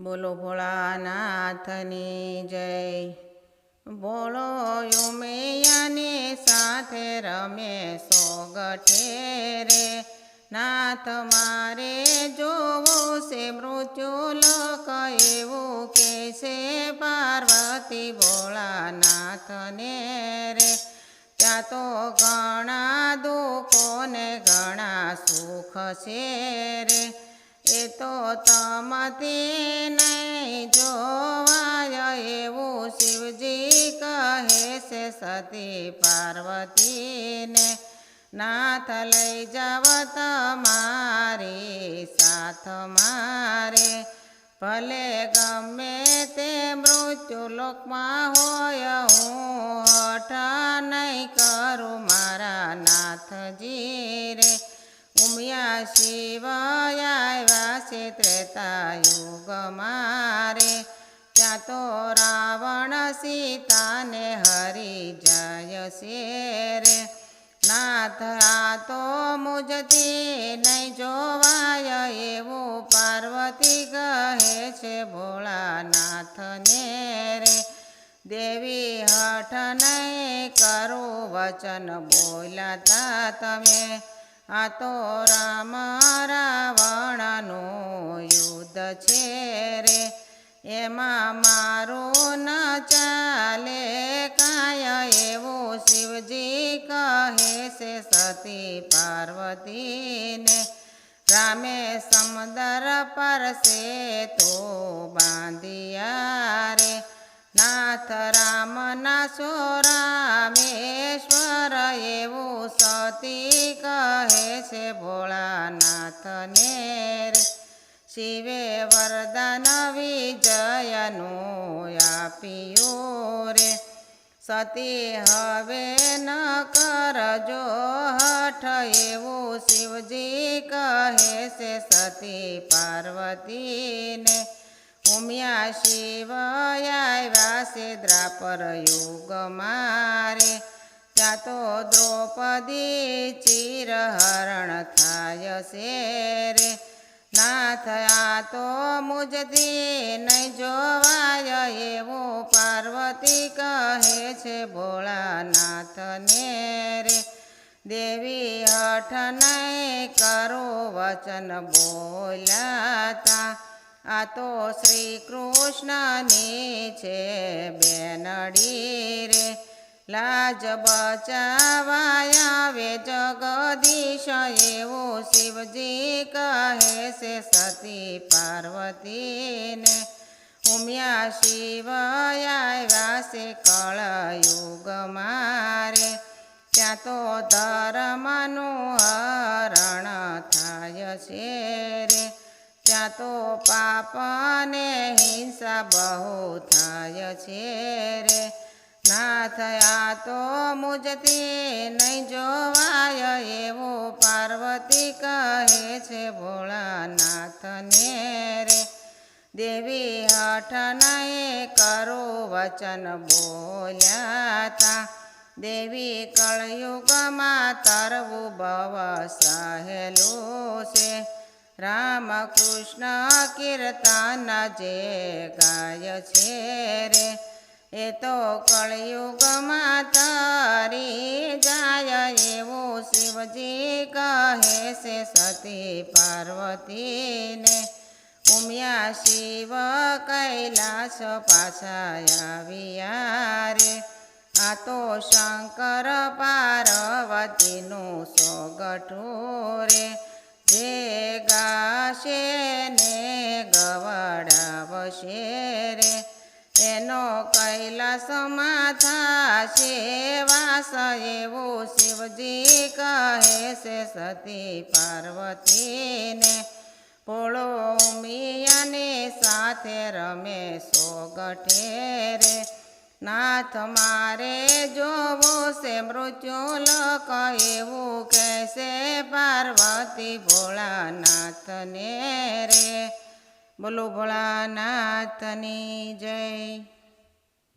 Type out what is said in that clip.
બોલો ભોળાનાથની જય। બોલો ઉમિયાની સાથે રમે સોગઠે રે। નાથ મારે જોવું છે મૃત્યુલોક એવું કહેશે પાર્વતી ભોળાનાથને રે। ત્યાં તો ઘણા દુઃખો ને ઘણા સુખ છે રે। એ તો તમથી નહીં જોવાય એવું શિવજી કહે છે સતી પાર્વતીને। નાથ લઈ જાવ તમારી સાથ મારે। ભલે ગમે તે મૃત્યુલોકમાં હોય હું હઠ નહીં કરું મારા નાથજી રે। ઉમિયા શિવ આવ્યા છે ત્રેતાયુગમાં રે। ત્યાં તો રાવણ સીતાને હરી જાય છે રે। નાથ આ તો મુજથી નહીં જોવાય એવું પાર્વતી કહે છે ભોળાનાથને રે। દેવી હઠ નહીં કરું વચન બોલાતા તમે। આ તો રામ રાવણનું યુદ્ધ છે રે। એમાં મારું ન ચાલે કાય એવું શિવજી કહે છે સતી પાર્વતીને। રામે સમુદર પર સેતુ બાંધિયા રે। નાથ રામના સો રામેશ્વર એવું સતી કહે છે ભોળાનાથને રે। શિવે વરદાન વિજયનું આપ્યું રે। સતી હવે ન કરજો હઠ એવું શિવજી કહે છે સતી પાર્વતીને। ઉમિયા શિવ આવ્યા છે દ્વાપર યુગમાં રે। ત્યાં તો દ્રૌપદી ચિરહરણ થાય છે રે। નાથ આ તો મુજથી નહીં જોવાય એવું પાર્વતી કહે છે ભોળાનાથને રે। દેવી હઠ નહીં કરું વચન બોલાતા। આ તો શ્રી કૃષ્ણની છે બેનડી રે। લાજ બચાવાય આવે જગદીશ એવું શિવજી કહે છે સતી પાર્વતીને। ઉમિયા શિવ આવ્યા છે કળયુગમાં રે। ત્યાં તો ધર્મનું હરણ થાય છે રે। ત્યાં તો પાપ ને હિંસા બહુ થાય છે રે। નાથ આ તો મુજથી નહીં જોવાય એવું પાર્વતી કહે છે ભોળાનાથને રે। દેવી હઠ નહીં કરું વચન બોલ્યાતા। દેવી કળયુગમાં તરવું બવ સહેલું છે। રામ કૃષ્ણ કીર્તન જે ગાય છે રે। એ તો કળયુગમાં તરી જાય એવું શિવજી કહે છે સતી પાર્વતીને। ઉમિયા શિવ કૈલાસ પાછા આવ્યા રે। આ તો શંકર પાર્વતીનું સોગઠું રે। જે ગાશે ને ગવડાવશે રે। એનો કૈલાસમાં થાશે વાસ એવું શિવજી કહે છે સતી પાર્વતીને। ભોળો ઉમિયાની સાથે રમે સોગઠે રે। નાથ મારે જોવો છે મૃત્યુલોક એવું કહેશે પાર્વતી ભોળાનાથને રે। બોલો ભોળાનાથની જય।